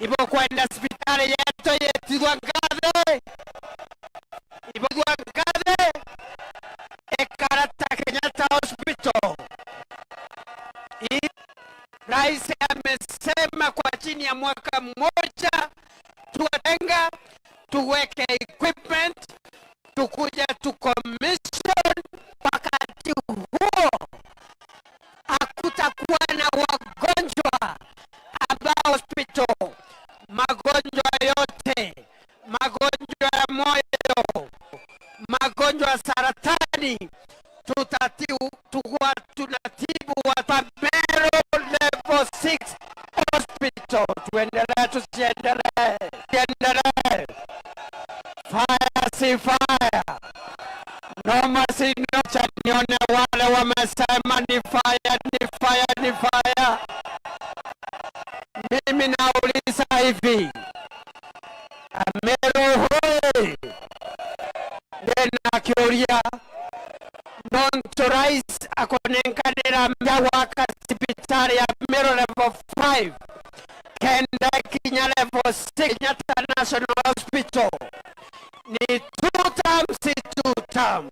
ibo kwenda hospitali yetu yetwa Ngathe ibogwa Ngathe Ekarata Kenyatta Hospital. Rais amesema kwa chini ya mwaka mmoja tuwatenga tuweke equipment tukuja tucommission. Wakati huo hakutakuwa na wagonjwa ambao hospital, magonjwa yote, magonjwa ya moyo, magonjwa ya saratani, tutakuwa tunatibu watu Meru level 6 hospital. Tuendelee tusiendelee? Tuendelee. Fire si fire, noma si noma. Nione wale wamesema ni fire, ni fire, ni fire. Mimi nauliza hivi, Meru hoi ndena kiuria nonto rais akonenkanira mjawaka hospitali ya Meru level 5 kenda kinya level 6 Kenyatta National Hospital ni 2 terms, si 2 term.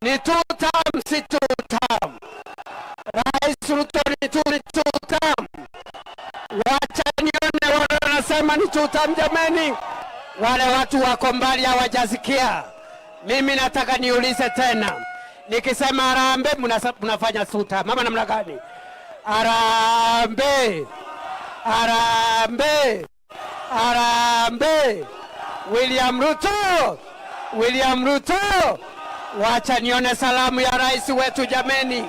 Ni 2 term, si 2 term. Rais Ruto ni 2 term. Wacha nione wale wanasema ni 2 term. Jameni, wale watu wako mbali hawajasikia. Mimi nataka niulize tena. Nikisema Harambee mnafanya 2 term. Mama namna gani? Harambee. Harambee. Harambee. William Ruto. William Ruto. Wacha nione salamu ya rais wetu jameni.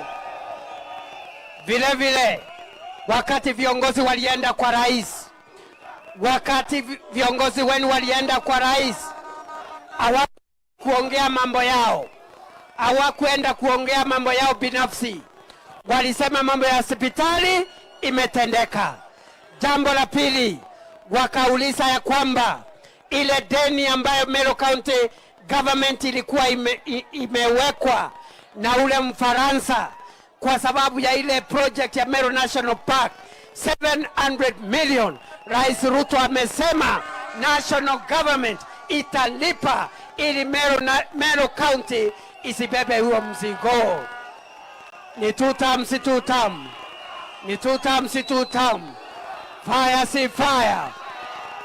Vile vile wakati viongozi walienda kwa rais, wakati viongozi wenu walienda kwa rais, hawakuongea mambo yao, hawakuenda kuongea mambo yao binafsi. Walisema mambo ya hospitali imetendeka. Jambo la pili, wakauliza ya kwamba ile deni ambayo Meru County government ilikuwa imewekwa na ule Mfaransa kwa sababu ya ile project ya Meru National Park 700 million. Rais Ruto amesema national government italipa ili Meru County isibebe huo mzigo. Ni 2 term, si 2 term. Ni 2 term, si 2 term. Fire si fire.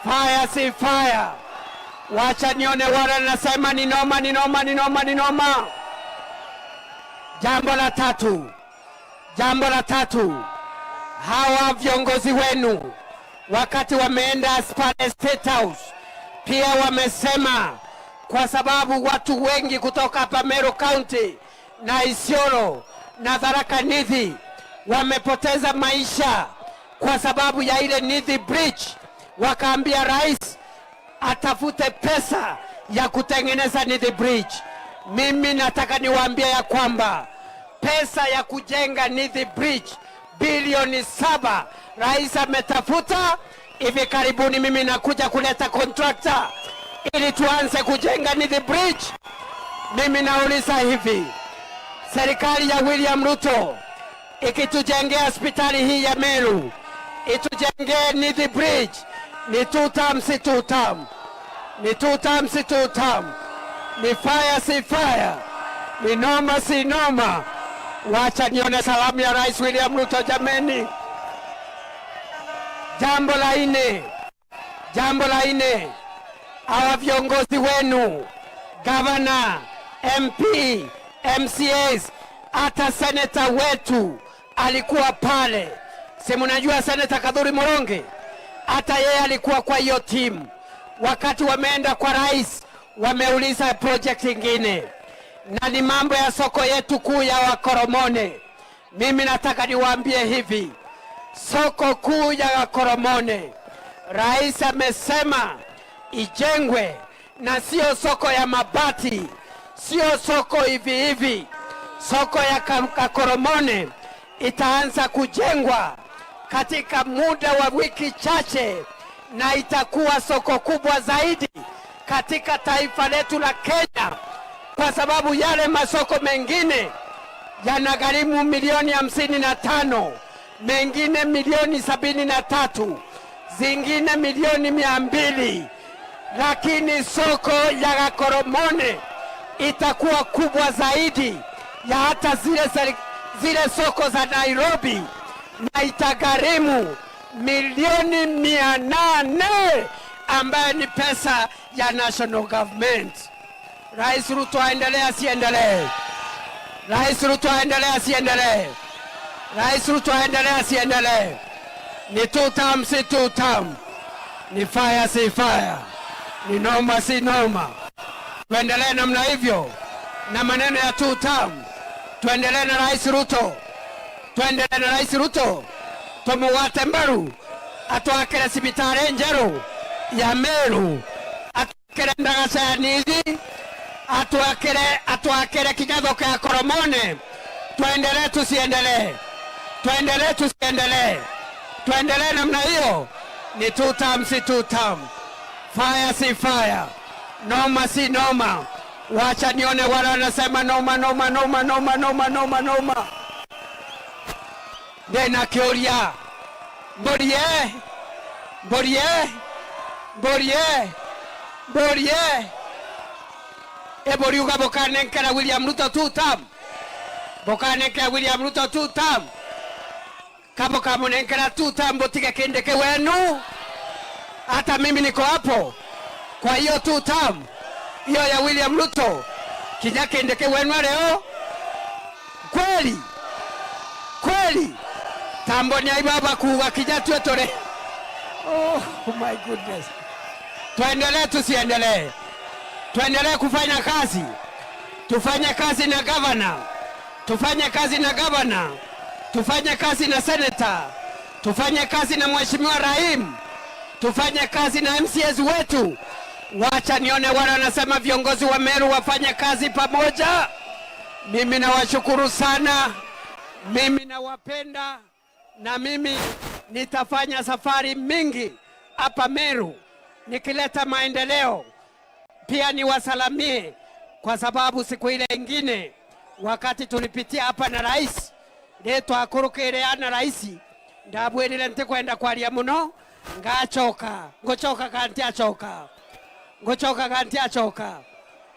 Fire si fire. Wacha nione wale nasema ni noma, ni noma, ni noma, ni noma. Jambo la tatu, hawa viongozi wenu wakati wameenda pale State House pia wamesema kwa sababu watu wengi kutoka hapa Meru County na Isiolo na Tharaka Nithi wamepoteza maisha kwa sababu ya ile Nithi Bridge. Wakaambia rais atafute pesa ya kutengeneza Nithi Bridge. Mimi nataka niwaambie ya kwamba pesa ya kujenga Nithi Bridge bilioni 7 rais ametafuta. Hivi karibuni mimi nakuja kuleta contractor ili tuanze kujenga Nithi Bridge. Mimi nauliza hivi, serikali ya William Ruto ikitujengea hospitali hii ya Meru, itujengee Nithi Bridge, ni 2 term, si 2 term. Ni 2 term, si 2 term. Ni fire, si fire. Ni noma, si noma. Wacha nione salamu ya rais William Ruto jameni. Jambo la nne, hawa viongozi wenu, governor, MP, MCAs, hata senator wetu alikuwa pale. Si mnajua Senator Kadhuri Moronge? Hata yeye alikuwa kwa hiyo timu. Wakati wameenda kwa rais, wameuliza project ingine, na ni mambo ya soko yetu kuu ya Wakoromone. Mimi nataka niwaambie hivi, soko kuu ya Wakoromone rais amesema ijengwe, na sio soko ya mabati, sio soko hivi hivi. Soko ya Kakoromone itaanza kujengwa katika muda wa wiki chache, na itakuwa soko kubwa zaidi katika taifa letu la Kenya, kwa sababu yale masoko mengine yanagharimu milioni 55, mengine milioni 73, zingine milioni 200, lakini soko ya Gakoromone itakuwa kubwa zaidi ya hata zile soko za Nairobi, na itagharimu milioni 800 ambayo ni pesa ya national government. Rais Ruto aendelee asiendelee? Rais Ruto aendelee asiendelee? Rais Ruto aendelee asiendelee? Ni 2 term si 2 term, ni fire si fire, ni noma si noma. Tuendelee namna hivyo na maneno ya 2 term. Tuendelee na Rais Ruto, tuendelee na Rais Ruto. Tumuwate Mbaru atwakire sibitari njeru ya Meru, atwakire Ndagacanithi, atwakire kigatho kia Koromone. Tuendelee tusiendelee? Tuendelee tusiendelee? Tuendelee namna hiyo. Ni 2 term si 2 term, fire si fire, noma si noma. Wacha nione wale wanasema noma noma noma noma noma noma noma. Ndena kioria Borie Borie Borie Borie Ebori uga bokanenkera William Ruto 2 term, bokanenkera William Ruto 2 term, kabo kamunenkera 2 term. Botige Kindiki wenu, hata mimi niko hapo. Kwa hiyo 2 term hiyo ya William Ruto, kija Kindiki wenu leo kweli kweli tambo ni aibaba kuwa kija tuetore. Oh my goodness. Tuendelee tusiendelee? Tuendelee kufanya kazi, tufanye kazi na governor, tufanye kazi na governor, tufanye kazi na senator, tufanye kazi na Mheshimiwa Rahim, tufanye kazi na MCAs wetu. Wacha nione wale wanasema viongozi wa Meru wafanye kazi pamoja. Mimi nawashukuru sana, mimi nawapenda, na mimi nitafanya safari mingi hapa Meru nikileta maendeleo. Pia niwasalamie kwa sababu siku ile ingine wakati tulipitia hapa na rais leto akurukirea na rais ndabwirire ntikwenda kwaria muno ngochoka kanti achoka.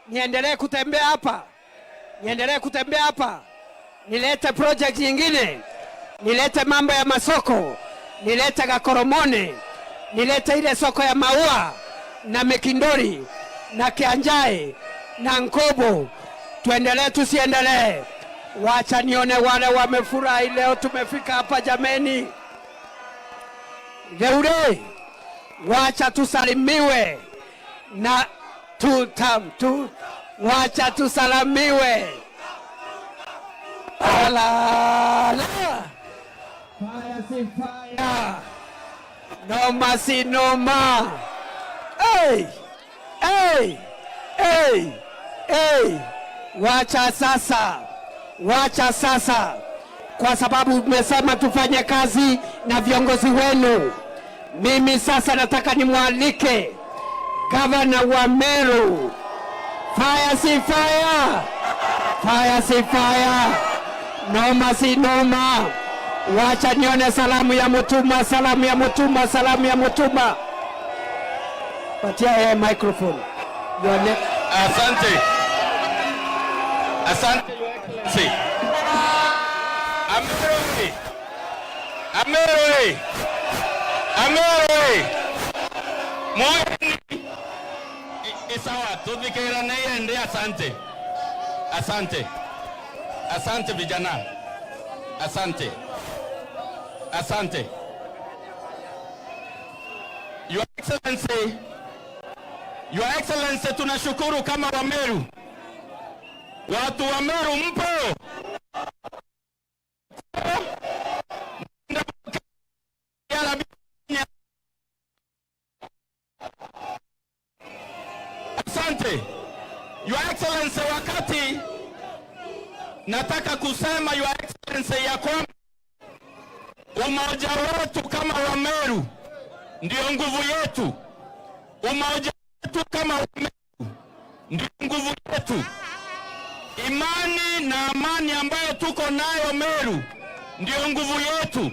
Niendelee kutembea hapa, nilete project nyingine, nilete mambo ya masoko, nilete Gakoromone, nilete ile soko ya maua na Mekindori na Kianjae na Nkobo. Tuendelee tusiendelee? Wacha nione wale wamefurahi leo tumefika hapa jameni. Geure, wacha tusalimiwe na 2 term tu, wacha tusalimiwe. Alala, fire si fire, noma si noma. Hey, hey, hey, hey. Wacha sasa, kwa sababu tumesema tufanye kazi na viongozi wenu. Mimi sasa nataka nimwalike gavana wa Meru. Fire si fire, fire si fire, noma si noma. Wacha nione salamu ya Mutuma. Patia microphone. Asante. Si. Ameroe. Mwani. Isawa, tudikira na yende. Asante vijana. Asante. Your Excellency, tunashukuru kama wa Meru. Watu wa Meru mpo? Asante. Your Excellency, wakati nataka kusema Your Excellency ya kwamba umoja wetu kama wa Meru ndio nguvu yetu. Umoja wetu kama wa Meru ndio nguvu yetu. Imani na amani ambayo tuko nayo Meru ndio nguvu yetu.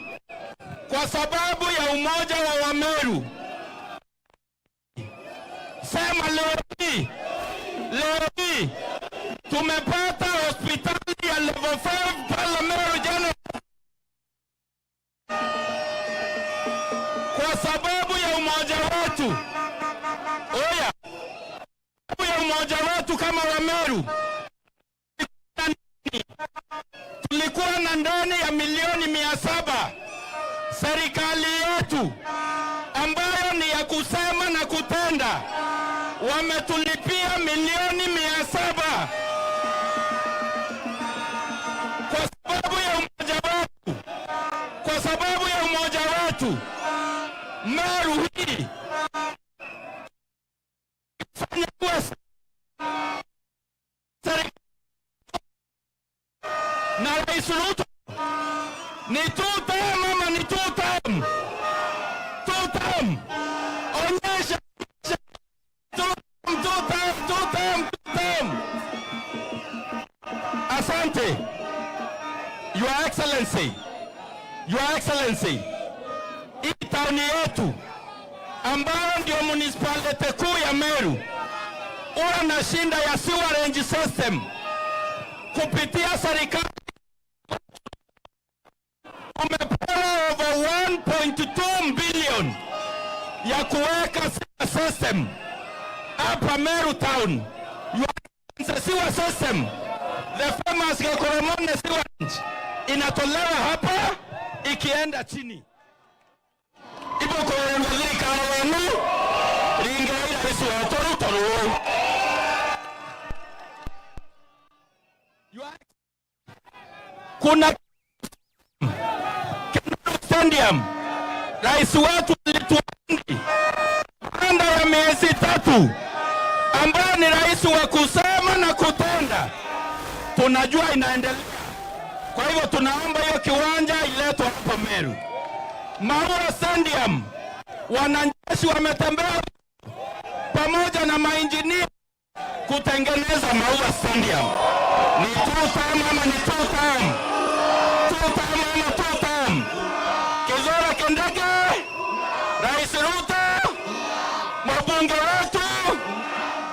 kwa sababu ya umoja wa Wameru. Sema leo hii tumepata hospitali ya level 5 pale Meru General kwa sababu ya umoja wetu. Oya, sababu ya umoja wetu kama Wameru tulikuwa na ndani ya milioni 700 serikali yetu ambayo ni ya kusema na kutenda wametulipia milioni 700 kwa sababu ya umoja wetu. Kwa sababu ya umoja wetu Meru hii fanya kuwa na Rais Ruto ni 2 term ama ni 2 term? 2 term. Onyesha 2 term. Asante. Your Excellency, hii tauni yetu ambayo ndio municipality kuu ya Meru huwa na shinda ya sewerage system kupitia serikali umepewa over 1.2 billion ya kuweka system hapa Meru town. Your sewer system, the famous Gekoromone sewage inatolewa hapa ikienda chini. Ibo kwa waziri wenu lingaira hizo toru. Kuna stadium rais wetu alituahidi baada ya miezi 3 ambaye ni rais wa kusema na kutenda. Tunajua inaendelea. Kwa hivyo tunaomba hiyo kiwanja iletwe hapa Meru. Maua Stadium, wanajeshi wametembea pamoja na mainjinia kutengeneza Maua Stadium. Ni 2 term ama ni 2 term? 2 term ama 2 term? Kizora Kindege, Rais Ruto, mabunge wetu,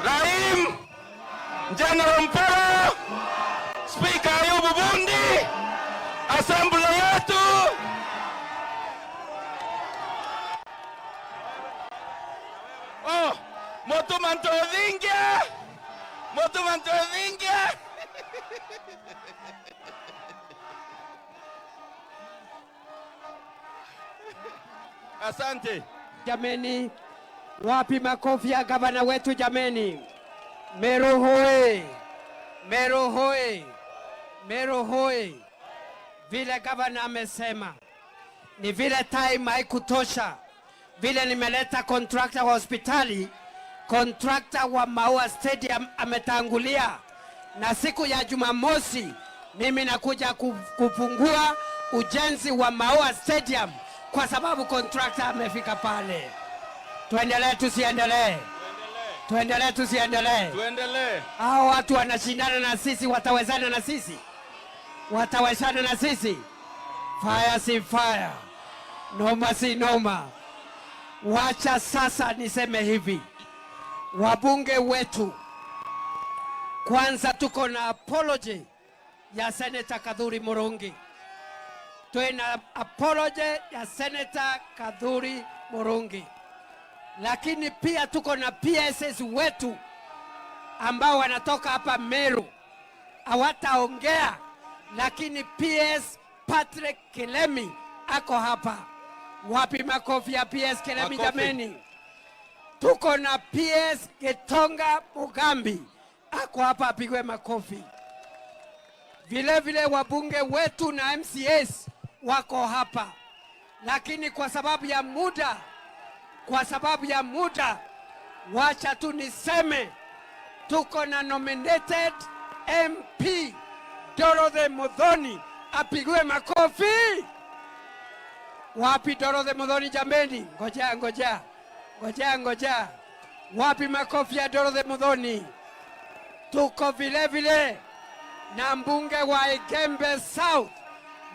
Raim, General Mpero, Speaker Ayubu Bundi, Assembly yetu. Oh, Motumanto Odinga. Asante. Jameni, wapi makofi ya gavana wetu jameni? Meru hoye! Meru hoye! Meru hoye! Vile gavana amesema ni vile time haikutosha, vile nimeleta contractor wa hospitali, contractor wa Maua Stadium ametangulia, na siku ya Jumamosi mimi nakuja kufungua ujenzi wa Maua Stadium kwa sababu contractor amefika pale. Tuendelee tusiendelee? Tuendelee tusiendelee? Tuendelee. Hao watu wanashindana na sisi, watawezana na sisi? Watawezana na sisi? Fire si fire, noma si noma. Wacha sasa niseme hivi, wabunge wetu, kwanza tuko na apology ya Senator Kadhuri Murungi. Tuna apology ya Senator Kadhuri Murungi. Lakini pia tuko na PSS wetu ambao wanatoka hapa Meru. Hawataongea, lakini PS Patrick Kilemi ako hapa. Wapi makofi ya PS Kilemi jameni? Tuko na PS Gitonga Mugambi ako hapa, apigwe makofi. Vile vile wabunge wetu na MCAs wako hapa. Lakini kwa sababu ya muda, wacha tu niseme tuko na nominated MP Dorothy Muthoni, apigwe makofi. Wapi Dorothy Muthoni jameni? Ngoja. Wapi makofi ya Dorothy Muthoni? Tuko vile vile na mbunge wa Igembe South,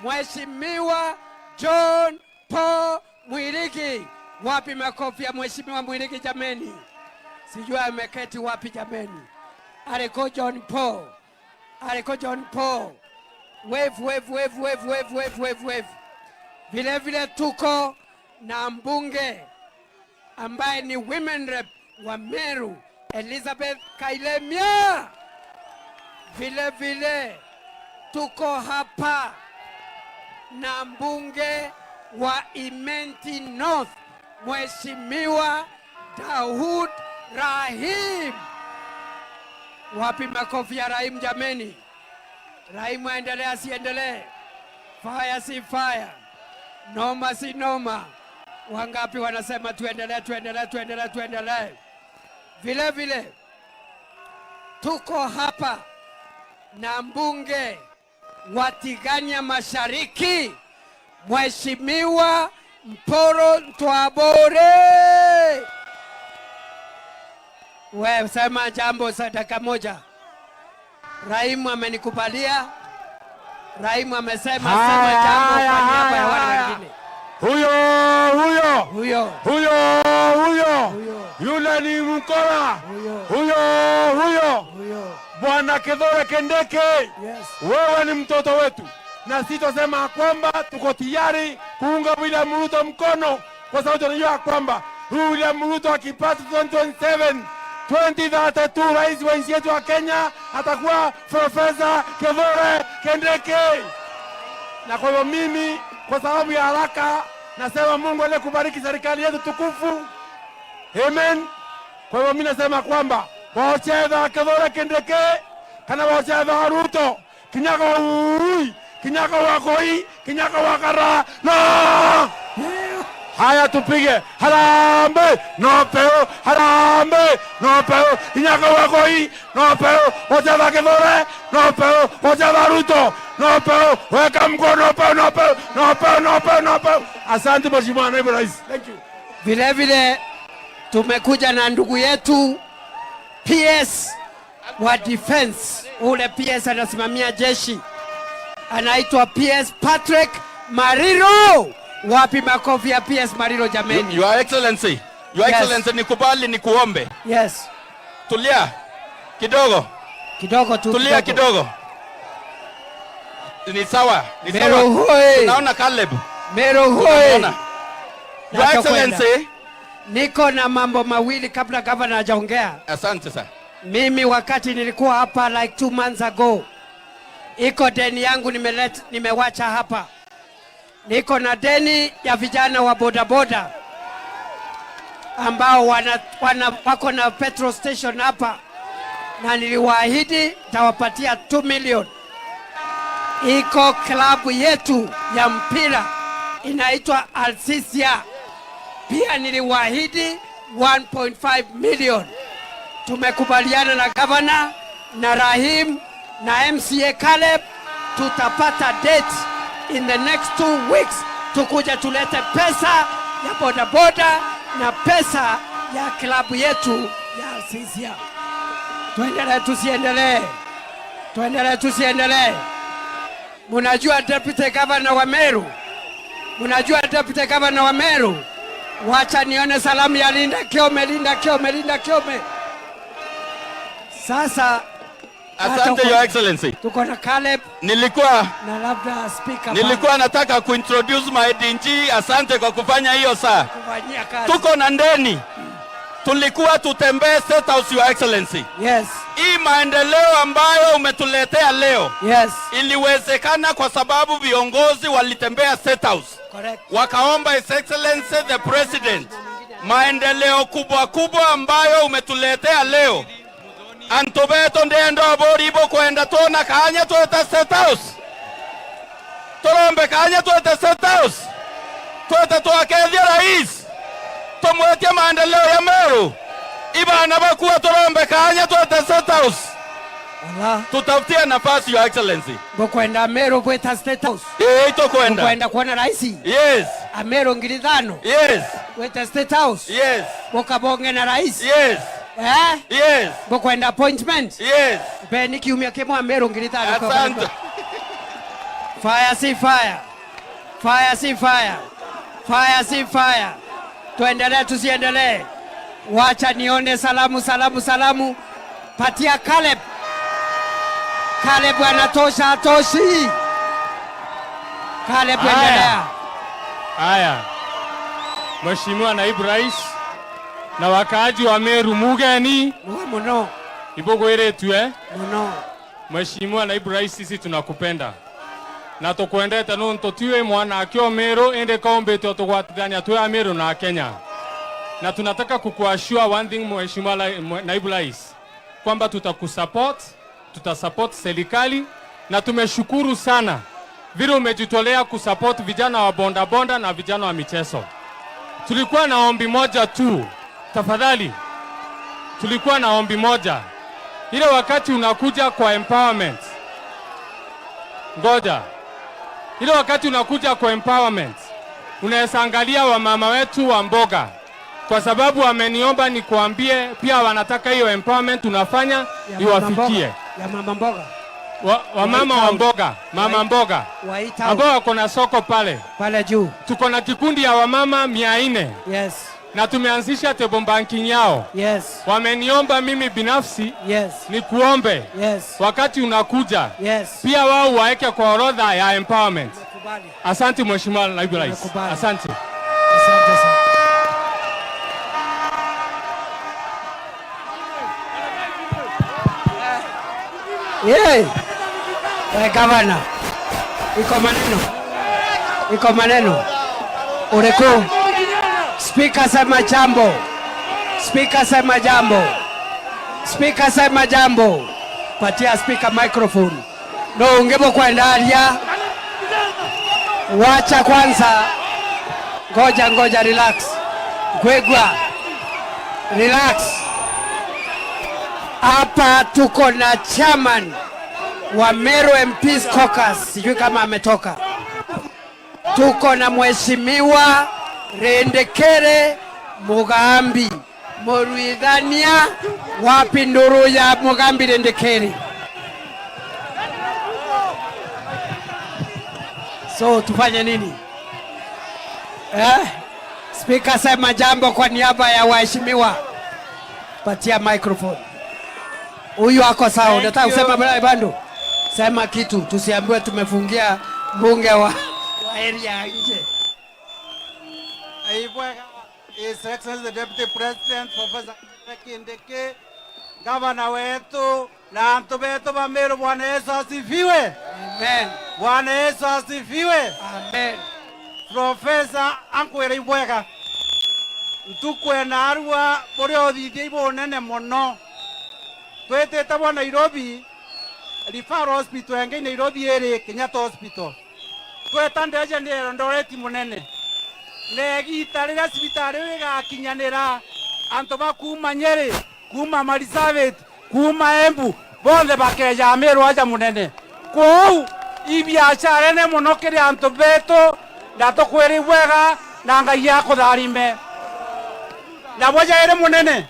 Mheshimiwa John Paul Mwirigi. Wapi makofi ya mheshimiwa Mwirigi jameni? Sijua ameketi wapi jameni. Aliko John Paul. Aliko John Paul. Wave, wave, wave, wave, wave, wave, wave, wave. Vile vile tuko na mbunge ambaye ni women rep wa Meru, Elizabeth Kailemia. Vile vile tuko hapa na mbunge wa Imenti North, Mheshimiwa Daud Rahim. Wapi makofi ya Rahim jameni? Rahim aendelee asiendelee? Fire si fire, noma si noma. Wangapi wanasema tuendelee, tuendelee, tuendelee, tuendelee? Vile vile tuko hapa na mbunge wa Tigania Mashariki, Mheshimiwa Mporo Ntwabore. Wewe sema jambo dakika moja. Raimu amenikubalia. Raimu amesema sema jambo kwa niaba ya wale wengine. Huyo. Yule ni mkola. Huyo. Bwana Kithure Kindiki. Yes. Wewe ni mtoto wetu. Na sitosema kwamba tuko tayari kuunga William Ruto mkono, kwa sababu tunajua kwamba William Ruto akipata 2032 rais wa nchi yetu wa Kenya atakuwa Profesa Kithure Kindiki. Na kwa hivyo mimi, kwa sababu ya haraka, nasema Mungu alikubariki serikali yetu tukufu. Amen. Kwa hivyo mimi nasema kwamba waocheza Kithure Kindiki kana waocheza Ruto Kinyaga wakoi, Kinyaga wakara, no! Haya tupige, harambe, no peo, harambe, no peo, Kinyaga wakoi, no peo, waocheza Kithure, no peo, waocheza Ruto, no peo, weka mkono, no peo. Asante Mheshimiwa Naibu Rais. Thank you. Vile vile tumekuja na ndugu yetu PS wa defense. Ule PS anasimamia jeshi, anaitwa PS Patrick Mariro. Wapi makofi ya PS Mariro jameni? Your Excellency, Your Excellency, nikubali nikuombe. Yes. Tulia kidogo. Kidogo tu. Tulia kidogo. Ni sawa. Meru hoi. Tunaona Caleb. Meru hoi. Your Excellency, niko na mambo mawili kabla gavana hajaongea. Asante sana. Mimi wakati nilikuwa hapa like 2 months ago, iko deni yangu nimewacha hapa. Niko na deni ya vijana wa bodaboda ambao wako na petrol station hapa, na niliwaahidi nitawapatia 2 million. Iko klabu yetu ya mpira inaitwa Alsisia, pia niliwaahidi 1.5 million. Tumekubaliana na gavana na Rahim na MCA Caleb, tutapata date in the next 2 weeks, tukuja tulete pesa ya bodaboda na pesa ya klabu yetu ya Alsisia. Tuendelee tusiendelee? Tuendelee tusiendelee? Munajua deputy governor wa Meru? Munajua deputy governor wa Meru? Wacha nione salamu ya Linda Kiome. Sasa asante Your Excellency. Tuko na Caleb. Nilikuwa nataka kuintroduce my DG. Asante kwa kufanya hiyo saa. Kufanyia kazi. Tuko na ndeni. Tulikuwa tutembee State House, Your Excellency. Yes. Hii maendeleo ambayo umetuletea leo. Yes. Iliwezekana kwa sababu viongozi walitembea State House. Correct. Wakaomba His Excellency the President maendeleo kubwa ambayo umetuletea leo. Antobeto ndendo boribo kwenda tona kanya tueta State House. Torombe kanya tueta State House. Tueta tuakedhia rais. Tumwetia maendeleo ya Meru. Ibana bakuwa torombe kanya tueta State House. Allah. Tutafutia nafasi Your Excellency. Bokwenda Meru kweta State House. Ito kwenda. Bokwenda kuona raisi. Yes. Amero ngilidhano. Yes. Kweta State House. Yes. Bokabonge na raisi. Yes. Yes. Bokwenda appointment. Yes. Beni kiumia kemo Amero ngilidhano. Asante. Fire si fire. Fire si fire. Fire si fire. Tuendelee tusiendelee? Wacha nione salamu. Patia Caleb. Caleb anatosha atoshi. Caleb endelea. Haya. Mheshimiwa Naibu Rais na wakaaji wa Meru mugeni. Muno. Ibogo yetu Muno. Mheshimiwa Naibu Rais, sisi tunakupenda. Na tukwendete nonto tiwe mwana akio Meru ende kaombe tutogwatithania tuwe Meru na Kenya. Na tunataka kukuashua one thing Mheshimiwa Naibu Rais, kwamba tutasupport serikali, na tumeshukuru sana vile umejitolea kusupport vijana wa bonda na vijana wa michezo. Tulikuwa na ombi moja tu, tafadhali. Tulikuwa na ombi moja. Ile wakati unakuja kwa empowerment. Ngoja. Ile wakati unakuja kwa empowerment, unaweza angalia wamama wetu wa mboga. Kwa sababu wameniomba nikuambie pia wanataka hiyo empowerment unafanya iwafikie. Ya mama mboga. Mama wa mboga, mama mboga. Ambao wako na soko pale. Pale juu. Tuko na kikundi ya wamama 400. Yes. Na tumeanzisha table banking yao. Yes. Wameniomba mimi binafsi. Yes. Nikuombe. Yes. Wakati unakuja. Yes. Pia wao waeke kwa orodha ya empowerment. Nakubali. Asante Mheshimiwa Naibu Rais. Asante. Asante sana. Yey. Gavana. Iko maneno. Ureko. Speaker sema jambo. Speaker sema jambo. Patia speaker microphone. No ungebo kuendalia. Wacha kwanza. Ngoja relax. Gwegwa. Relax. Hapa tuko na chairman wa Meru MPs Caucus, sijui kama ametoka. Tuko na Mheshimiwa Rendekere Mugambi Moruidhania. Wapi nduru ya Mugambi Rendekere? So tufanye nini? Speaker sema jambo kwa niaba ya waheshimiwa. Patia microphone. Huyu ako sawa. Unataka kusema bila bando? Sema kitu, tusiambiwe tumefungia mbunge wa area nje. His Excellency the Deputy President Professor Kindiki, Gavana wetu na antu wetu wa Meru, Bwana Yesu asifiwe. Amen. Bwana Yesu asifiwe. Amen. Professor ankwera ibwega. Ntukwena arua bore othithia ibonene muno. Twetete bwa Nairobi Referral Hospital engi Nairobi eri Kenyatta Hospital. Twetandeje ndi Eldoret munene. Negita rira cibitari wigakinyanira antu bakuma Nyeri, kuma Marsabit, kuma Embu bonthe bakeja Meru aja munene. Kou ibiacara ne muno kiri antu betu na tukwiri wega na Ngai akutharime. Na boja ere munene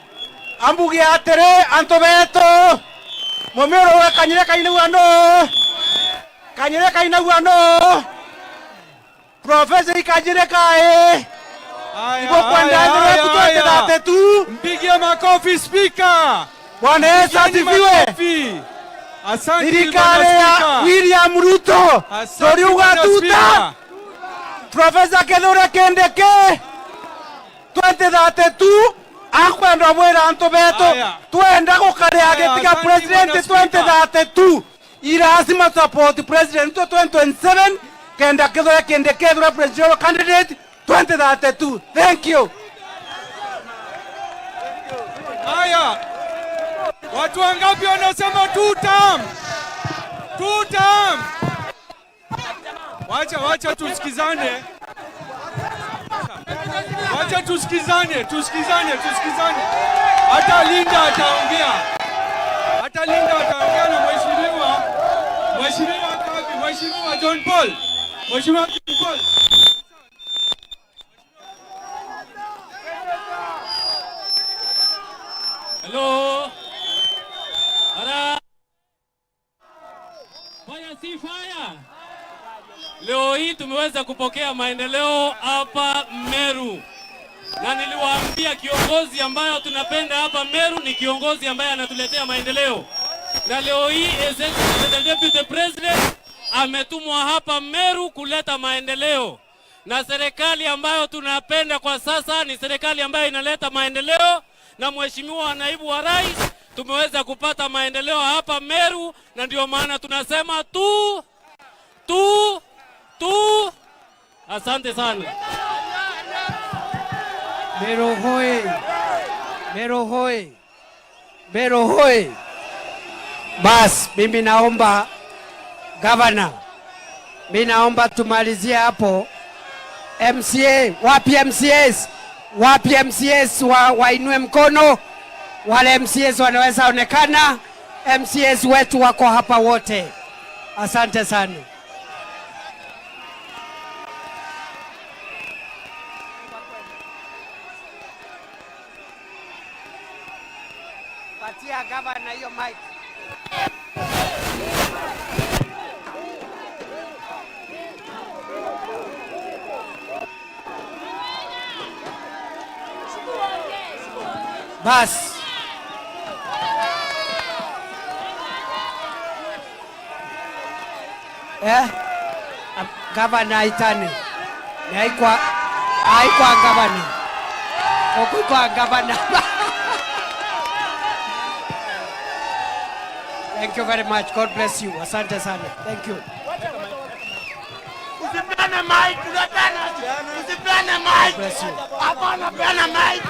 ambugi atere antu betu Mumeru we kanyire kaina wano Professor ikajire kae. Ibo kwenda ndio kutoa tu. Mpigie makofi speaker. Bwana Yesu asifiwe. Asante serikali ya William Ruto. Sori ugatuta. Professor Kithure Kindiki 2032 akwenda mwera antu betu twenda gukaria agitiga president 2032 irazima support president 2027 kenda Kithure Kindiki presidential candidate 2032. Thank you. Haya. Watu wangapi wanasema two term? Two term. Wacha tusikizane. Wacha tusikizane. Hata Linda ataongea na Mheshimiwa John Paul. Hello. Ara. Fire, see fire. Leo hii tumeweza kupokea maendeleo hapa Meru, na niliwaambia kiongozi ambayo tunapenda hapa Meru ni kiongozi ambaye anatuletea maendeleo. Na leo hii the Deputy President ametumwa hapa Meru kuleta maendeleo, na serikali ambayo tunapenda kwa sasa ni serikali ambayo inaleta maendeleo. Na Mheshimiwa Naibu wa Rais, tumeweza kupata maendeleo hapa Meru, na ndio maana tunasema tu. Asante sana. Meru hoi! Meru hoi! Meru hoi! Bas, mimi naomba Governor, mimi naomba tumalizie hapo. MCA, wapi MCAs? Wapi MCAs wainue mkono? Wale MCAs wanaweza onekana. MCAs wetu wako hapa wote. Asante sana. Patia Governor hiyo mic. Bas. Governor aitane. Haikuwa Governor. Okuwa Governor. Thank you very much. God bless you. Asante sana. Thank you. Usipeane mic, usipeane mic. Bless you. Hapana, peana mic.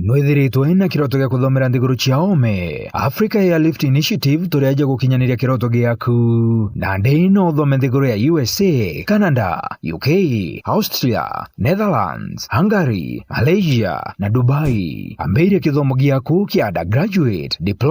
Nwithiritwe na kiroto gya kuthomera nthiguru cia ome Africa Airlift Initiative turiaja gukinyaniria kiroto giaku na ndino uthome nthiguru ya USA, Canada, UK, Austria, Netherlands, Hungary, Malaysia na Dubai. Ambeire kithomo giaku kia undergraduate, diploma